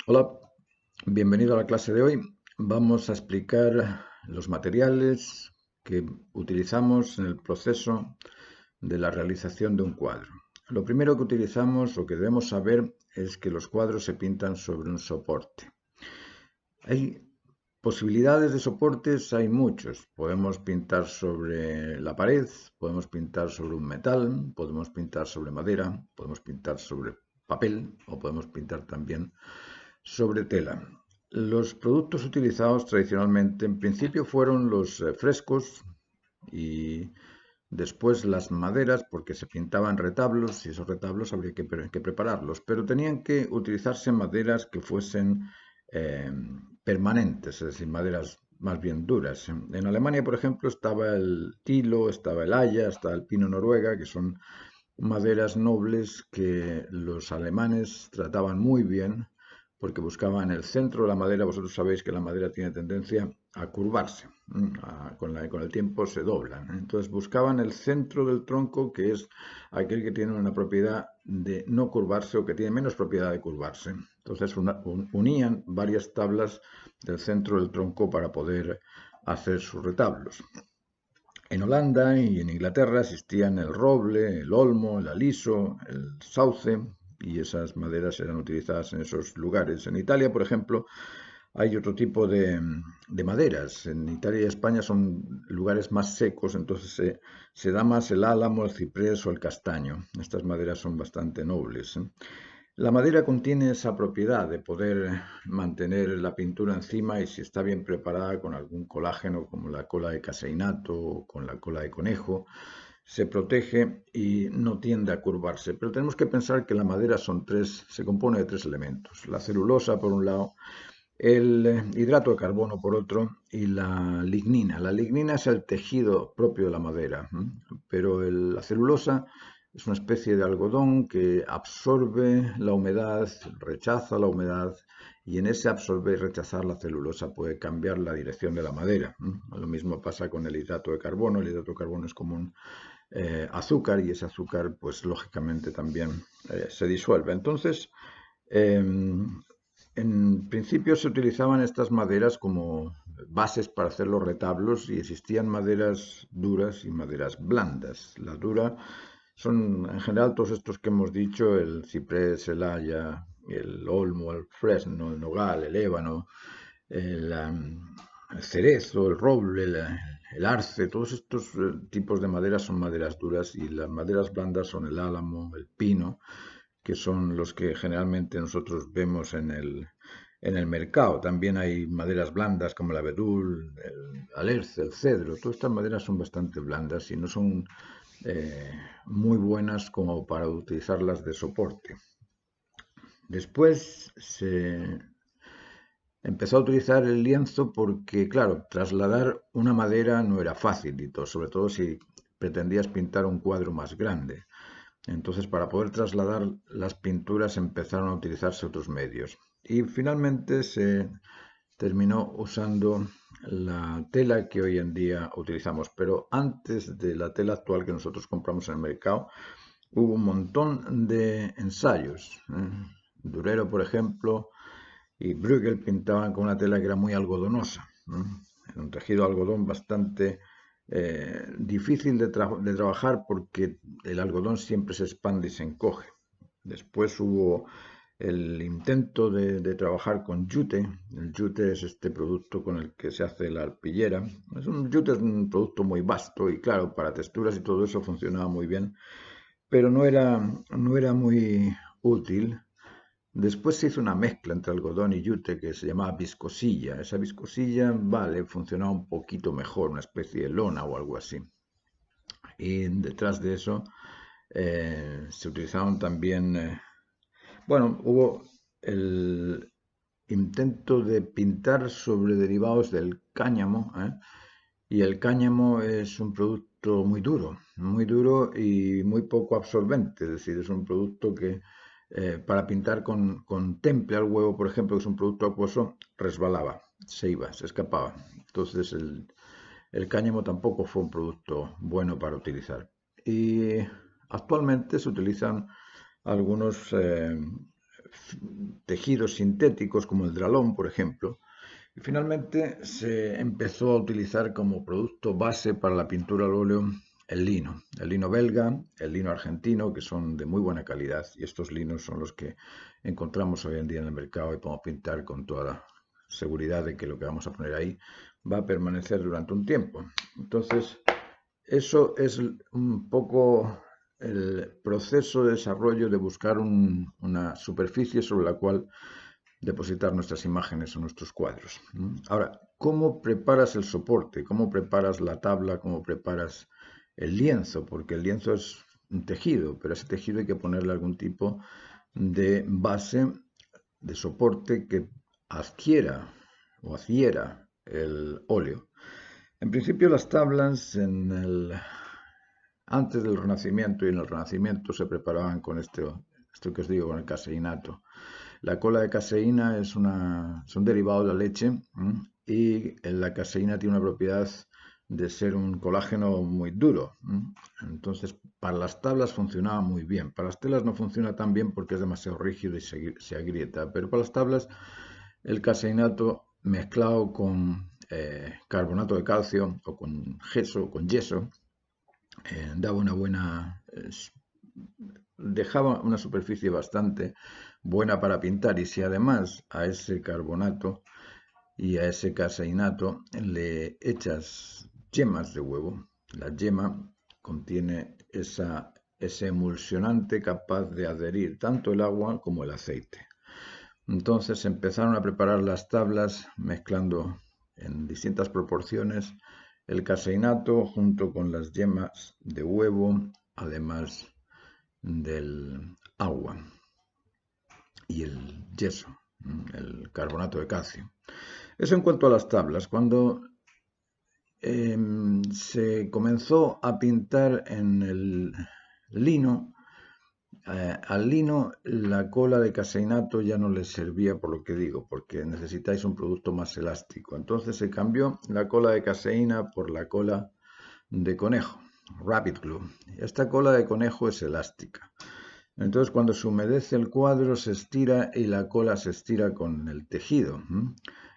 Hola, bienvenido a la clase de hoy. Vamos a explicar los materiales que utilizamos en el proceso de la realización de un cuadro. Lo primero que utilizamos o que debemos saber es que los cuadros se pintan sobre un soporte. Hay posibilidades de soportes, hay muchos. Podemos pintar sobre la pared, podemos pintar sobre un metal, podemos pintar sobre madera, podemos pintar sobre papel o podemos pintar también sobre tela. Los productos utilizados tradicionalmente en principio fueron los frescos y después las maderas porque se pintaban retablos y esos retablos habría que prepararlos, pero tenían que utilizarse maderas que fuesen eh, permanentes, es decir, maderas más bien duras. En Alemania, por ejemplo, estaba el tilo, estaba el haya, estaba el pino noruega, que son maderas nobles que los alemanes trataban muy bien porque buscaban el centro de la madera. Vosotros sabéis que la madera tiene tendencia a curvarse, con el tiempo se doblan. Entonces buscaban el centro del tronco, que es aquel que tiene una propiedad de no curvarse o que tiene menos propiedad de curvarse. Entonces unían varias tablas del centro del tronco para poder hacer sus retablos. En Holanda y en Inglaterra existían el roble, el olmo, el aliso, el sauce, y esas maderas eran utilizadas en esos lugares. En Italia, por ejemplo, hay otro tipo de maderas. En Italia y España son lugares más secos, entonces se da más el álamo, el ciprés o el castaño. Estas maderas son bastante nobles. La madera contiene esa propiedad de poder mantener la pintura encima y si está bien preparada con algún colágeno como la cola de caseinato o con la cola de conejo, se protege y no tiende a curvarse. Pero tenemos que pensar que la madera se compone de tres elementos. La celulosa por un lado, el hidrato de carbono por otro y la lignina. La lignina es el tejido propio de la madera, pero la celulosa es una especie de algodón que absorbe la humedad, rechaza la humedad y en ese absorber y rechazar la celulosa puede cambiar la dirección de la madera. Lo mismo pasa con el hidrato de carbono. El hidrato de carbono es como un azúcar y ese azúcar pues lógicamente también se disuelve. Entonces, eh, en principio se utilizaban estas maderas como bases para hacer los retablos y existían maderas duras y maderas blandas. La dura son en general todos estos que hemos dicho, el ciprés, el haya, el olmo, el fresno, el nogal, el ébano, el cerezo, el roble, el arce, todos estos tipos de maderas son maderas duras y las maderas blandas son el álamo, el pino, que son los que generalmente nosotros vemos en el mercado. También hay maderas blandas como el abedul, el alerce, el cedro. Todas estas maderas son bastante blandas y no son muy buenas como para utilizarlas de soporte. Después se empezó a utilizar el lienzo porque, claro, trasladar una madera no era fácil, sobre todo si pretendías pintar un cuadro más grande. Entonces, para poder trasladar las pinturas empezaron a utilizarse otros medios. Y finalmente se terminó usando la tela que hoy en día utilizamos. Pero antes de la tela actual que nosotros compramos en el mercado, hubo un montón de ensayos. Durero, por ejemplo, y Bruegel pintaban con una tela que era muy algodonosa. Era un tejido de algodón bastante difícil de trabajar porque el algodón siempre se expande y se encoge. Después hubo el intento de trabajar con yute. El yute es este producto con el que se hace la arpillera. Yute es un producto muy vasto y claro, para texturas y todo eso funcionaba muy bien, pero no era muy útil. Después se hizo una mezcla entre algodón y yute que se llamaba viscosilla. Esa viscosilla, vale, funcionaba un poquito mejor, una especie de lona o algo así. Y detrás de eso se utilizaron también, bueno, hubo el intento de pintar sobre derivados del cáñamo, y el cáñamo es un producto muy duro y muy poco absorbente, es decir, es un producto que para pintar con temple al huevo, por ejemplo, que es un producto acuoso, resbalaba, se iba, se escapaba. Entonces el cáñamo tampoco fue un producto bueno para utilizar. Y actualmente se utilizan algunos tejidos sintéticos como el dralón, por ejemplo. Y finalmente se empezó a utilizar como producto base para la pintura al óleo el lino belga, el lino argentino, que son de muy buena calidad, y estos linos son los que encontramos hoy en día en el mercado y podemos pintar con toda la seguridad de que lo que vamos a poner ahí va a permanecer durante un tiempo. Entonces, eso es un poco el proceso de desarrollo de buscar una superficie sobre la cual depositar nuestras imágenes o nuestros cuadros. Ahora, ¿cómo preparas el soporte? ¿Cómo preparas la tabla? ¿Cómo preparas el lienzo? Porque el lienzo es un tejido, pero a ese tejido hay que ponerle algún tipo de base, de soporte que adquiera o adhiera el óleo. En principio las tablas antes del Renacimiento y en el Renacimiento se preparaban con esto que os digo, con el caseinato. La cola de caseína es un derivado de la leche y la caseína tiene una propiedad de ser un colágeno muy duro. Entonces, para las tablas funcionaba muy bien. Para las telas no funciona tan bien porque es demasiado rígido y se agrieta. Pero para las tablas, el caseinato mezclado con carbonato de calcio o con yeso, daba una buena... dejaba una superficie bastante buena para pintar, y si además a ese carbonato y a ese caseinato le echas yemas de huevo, la yema contiene ese emulsionante capaz de adherir tanto el agua como el aceite. Entonces empezaron a preparar las tablas mezclando en distintas proporciones el caseinato junto con las yemas de huevo, además del agua y el yeso, el carbonato de calcio. Eso en cuanto a las tablas. Cuando se comenzó a pintar en el lino, al lino la cola de caseinato ya no les servía, por lo que digo, porque necesitáis un producto más elástico. Entonces se cambió la cola de caseína por la cola de conejo, Rapid Glue. Esta cola de conejo es elástica. Entonces, cuando se humedece el cuadro, se estira y la cola se estira con el tejido.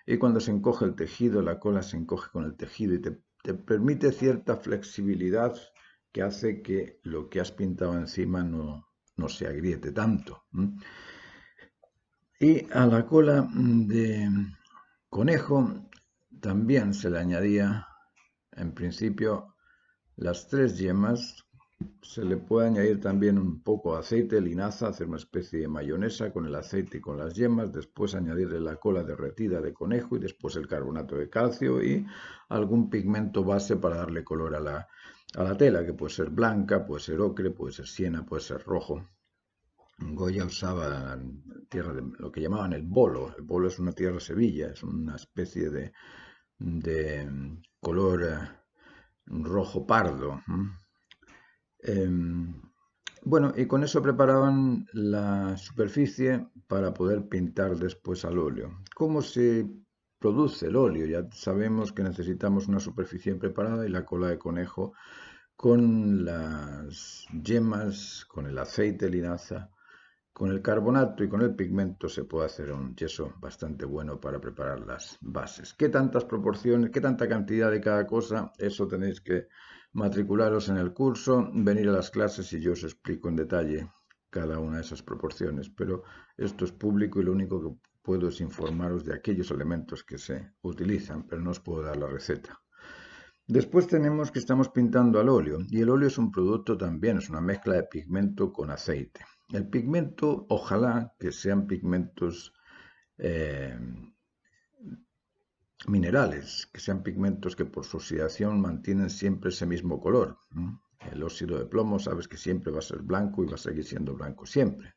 Y cuando se encoge el tejido, la cola se encoge con el tejido y te permite cierta flexibilidad que hace que lo que has pintado encima no se agriete tanto. Y a la cola de conejo también se le añadía, en principio, las 3 yemas. Se le puede añadir también un poco de aceite de linaza, hacer una especie de mayonesa con el aceite y con las yemas, después añadirle la cola derretida de conejo y después el carbonato de calcio y algún pigmento base para darle color a la tela, que puede ser blanca, puede ser ocre, puede ser siena, puede ser rojo. Goya usaba tierra de lo que llamaban el bolo. El bolo es una tierra sevilla, es una especie de color rojo pardo. Bueno, y con eso preparaban la superficie para poder pintar después al óleo. ¿Cómo se produce el óleo? Ya sabemos que necesitamos una superficie preparada y la cola de conejo con las yemas, con el aceite de linaza, con el carbonato y con el pigmento se puede hacer un yeso bastante bueno para preparar las bases. ¿Qué tantas proporciones, qué tanta cantidad de cada cosa? Eso tenéis que matricularos en el curso, venir a las clases y yo os explico en detalle cada una de esas proporciones. Pero esto es público y lo único que puedo es informaros de aquellos elementos que se utilizan, pero no os puedo dar la receta. Después tenemos que estamos pintando al óleo, y el óleo es un producto también, es una mezcla de pigmento con aceite. El pigmento, ojalá que sean pigmentos minerales, que sean pigmentos que por su oxidación mantienen siempre ese mismo color. El óxido de plomo sabes que siempre va a ser blanco y va a seguir siendo blanco siempre.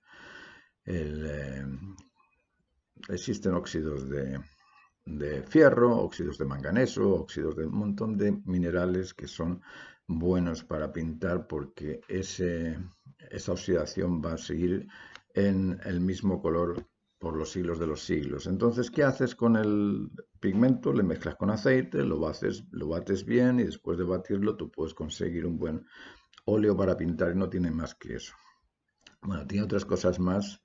Existen óxidos de fierro, óxidos de manganeso, óxidos de un montón de minerales que son buenos para pintar porque esa oxidación va a seguir en el mismo color por los siglos de los siglos. Entonces, ¿qué haces con el pigmento? Le mezclas con aceite, lo bates bien y después de batirlo tú puedes conseguir un buen óleo para pintar y no tiene más que eso. Bueno, tiene otras cosas más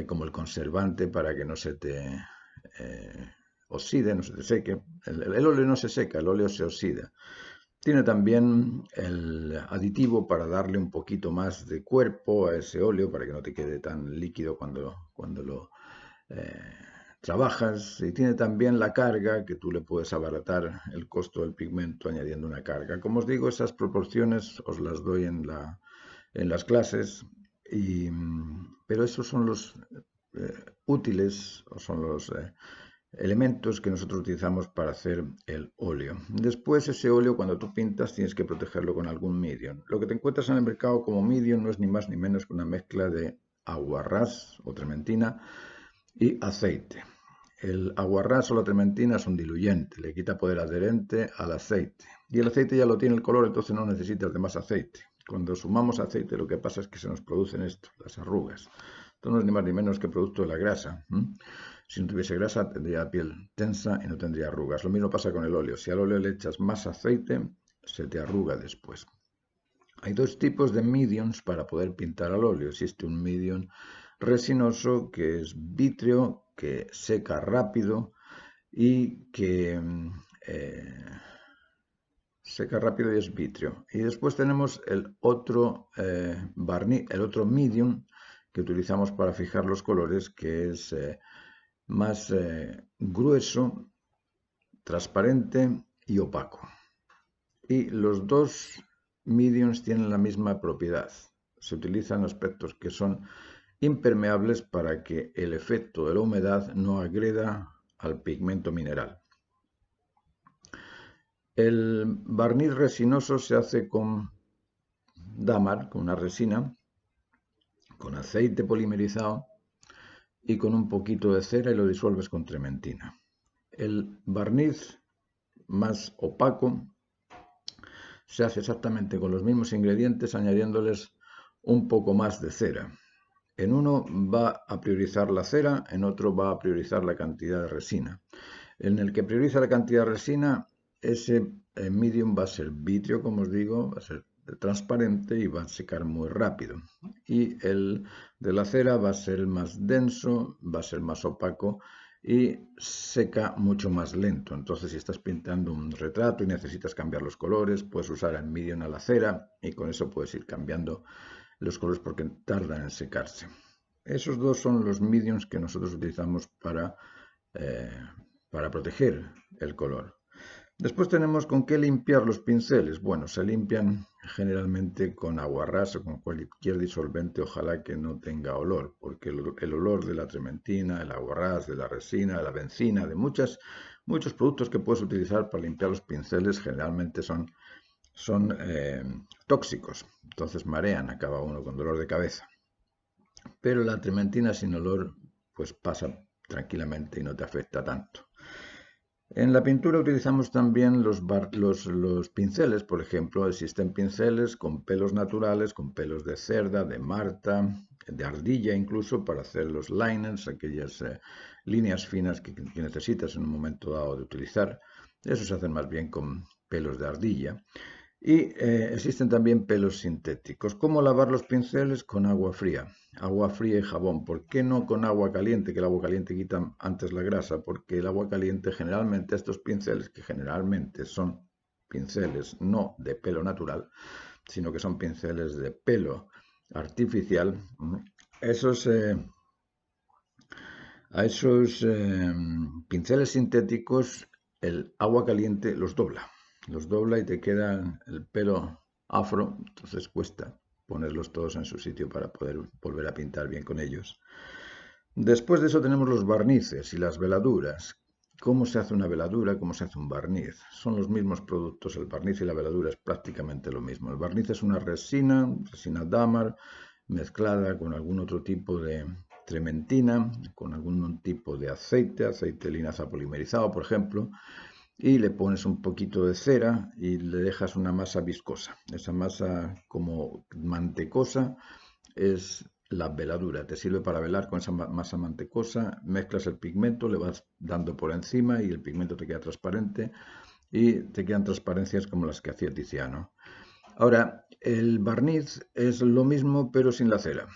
como el conservante para que no se te oxide, no se te seque. El óleo no se seca, el óleo se oxida. Tiene también el aditivo para darle un poquito más de cuerpo a ese óleo, para que no te quede tan líquido cuando lo trabajas. Y tiene también la carga, que tú le puedes abaratar el costo del pigmento añadiendo una carga. Como os digo, esas proporciones os las doy en las clases, pero esos son los útiles, o son los elementos que nosotros utilizamos para hacer el óleo. Después, ese óleo, cuando tú pintas, tienes que protegerlo con algún medium. Lo que te encuentras en el mercado como medium no es ni más ni menos que una mezcla de aguarrás o trementina y aceite. El aguarrás o la trementina es un diluyente, le quita poder adherente al aceite. Y el aceite ya lo tiene el color, entonces no necesitas de más aceite. Cuando sumamos aceite, lo que pasa es que se nos producen esto, las arrugas. Esto no es ni más ni menos que producto de la grasa. Si no tuviese grasa, tendría piel tensa y no tendría arrugas. Lo mismo pasa con el óleo. Si al óleo le echas más aceite, se te arruga después. Hay dos tipos de mediums para poder pintar al óleo. Existe un medium resinoso, que es vítreo, que seca rápido y que seca rápido y es vítreo. Y después tenemos el otro barniz, el otro medium que utilizamos para fijar los colores, que es más grueso, transparente y opaco. Y los dos mediums tienen la misma propiedad. Se utilizan aspectos que son impermeables para que el efecto de la humedad no agreda al pigmento mineral. El barniz resinoso se hace con dámar, con una resina, con aceite polimerizado y con un poquito de cera, y lo disuelves con trementina. El barniz más opaco se hace exactamente con los mismos ingredientes, añadiéndoles un poco más de cera. En uno va a priorizar la cera, en otro va a priorizar la cantidad de resina. En el que prioriza la cantidad de resina, ese medium va a ser vítreo, como os digo, va a ser transparente y va a secar muy rápido. Y el de la cera va a ser más denso, va a ser más opaco y seca mucho más lento. Entonces, si estás pintando un retrato y necesitas cambiar los colores, puedes usar el medium a la cera y con eso puedes ir cambiando los colores porque tardan en secarse. Esos dos son los mediums que nosotros utilizamos para proteger el color. Después tenemos con qué limpiar los pinceles. Bueno, se limpian generalmente con aguarrás o con cualquier disolvente, ojalá que no tenga olor, porque el olor de la trementina, el aguarrás, de la resina, de la benzina, de muchos productos que puedes utilizar para limpiar los pinceles generalmente son tóxicos. Entonces marean, acaba uno con dolor de cabeza. Pero la trementina sin olor pues pasa tranquilamente y no te afecta tanto. En la pintura utilizamos también los pinceles, por ejemplo. Existen pinceles con pelos naturales, con pelos de cerda, de marta, de ardilla incluso, para hacer los liners, aquellas líneas finas que necesitas en un momento dado de utilizar. Eso se hacen más bien con pelos de ardilla. Y existen también pelos sintéticos. ¿Cómo lavar los pinceles? Con agua fría. Agua fría y jabón. ¿Por qué no con agua caliente? Que el agua caliente quita antes la grasa. Porque el agua caliente generalmente, estos pinceles, que generalmente son pinceles no de pelo natural, sino que son pinceles de pelo artificial, a esos pinceles sintéticos el agua caliente los dobla y te queda el pelo afro, entonces cuesta ponerlos todos en su sitio para poder volver a pintar bien con ellos. Después de eso tenemos los barnices y las veladuras. ¿Cómo se hace una veladura? ¿Cómo se hace un barniz? Son los mismos productos, el barniz y la veladura es prácticamente lo mismo. El barniz es una resina dámar, mezclada con algún otro tipo de trementina, con algún tipo de aceite de linaza polimerizado, por ejemplo, y le pones un poquito de cera y le dejas una masa viscosa. Esa masa como mantecosa es la veladura. Te sirve para velar con esa masa mantecosa, mezclas el pigmento, le vas dando por encima y el pigmento te queda transparente y te quedan transparencias como las que hacía Tiziano. Ahora, el barniz es lo mismo pero sin la cera.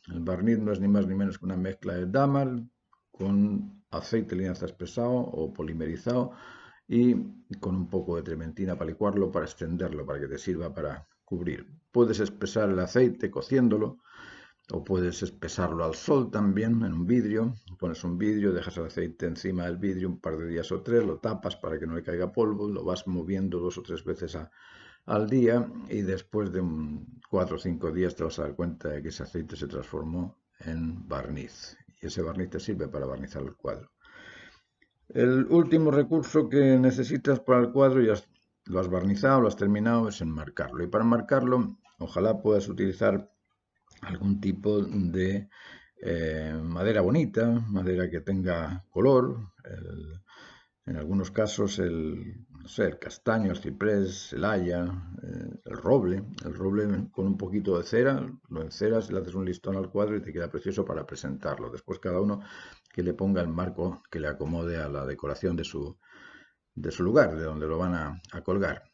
El barniz no es ni más ni menos que una mezcla de dámal con aceite de linaza espesado o polimerizado y con un poco de trementina para licuarlo, para extenderlo, para que te sirva para cubrir. Puedes espesar el aceite cociéndolo o puedes espesarlo al sol también en un vidrio. Pones un vidrio, dejas el aceite encima del vidrio un par de días o tres, lo tapas para que no le caiga polvo, lo vas moviendo 2 o 3 veces al día y después de 4 o 5 días te vas a dar cuenta de que ese aceite se transformó en barniz y ese barniz te sirve para barnizar el cuadro. El último recurso que necesitas para el cuadro, ya lo has barnizado, lo has terminado, es enmarcarlo. Y para enmarcarlo, ojalá puedas utilizar algún tipo de madera bonita, madera que tenga color, en algunos casos no sé, el castaño, el ciprés, el haya, el roble con un poquito de cera, lo enceras, le haces un listón al cuadro y te queda precioso para presentarlo. Después cada uno que le ponga el marco que le acomode a la decoración de su lugar, de donde lo van a colgar.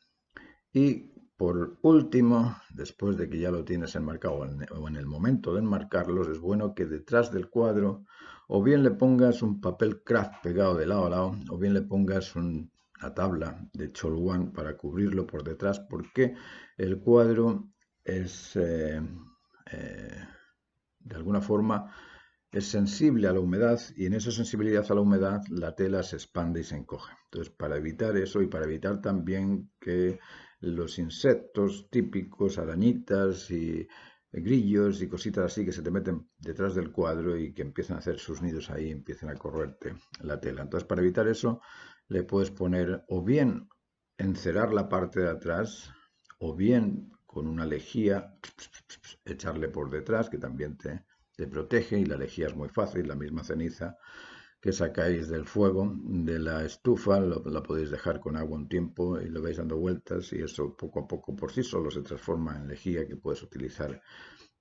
Y por último, después de que ya lo tienes enmarcado o en el momento de enmarcarlos, es bueno que detrás del cuadro o bien le pongas un papel craft pegado de lado a lado o bien le pongas una tabla de cholguán para cubrirlo por detrás, porque el cuadro es de alguna forma es sensible a la humedad y en esa sensibilidad a la humedad la tela se expande y se encoge. Entonces, para evitar eso y para evitar también que los insectos típicos, arañitas y grillos y cositas así que se te meten detrás del cuadro y que empiezan a hacer sus nidos ahí y empiezan a correrte la tela. Entonces, para evitar eso, le puedes poner o bien encerar la parte de atrás o bien con una lejía echarle por detrás, que también te protege, y la lejía es muy fácil, la misma ceniza que sacáis del fuego de la estufa, la podéis dejar con agua un tiempo y lo vais dando vueltas y eso poco a poco por sí solo se transforma en lejía que puedes utilizar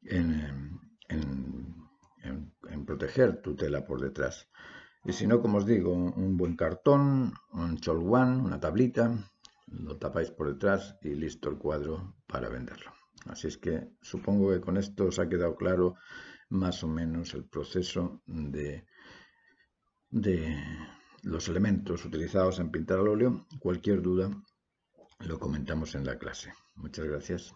en proteger tu tela por detrás. Y si no, como os digo, un buen cartón, un cholguán, una tablita, lo tapáis por detrás y listo el cuadro para venderlo. Así es que supongo que con esto os ha quedado claro más o menos el proceso de los elementos utilizados en pintar al óleo. Cualquier duda lo comentamos en la clase. Muchas gracias.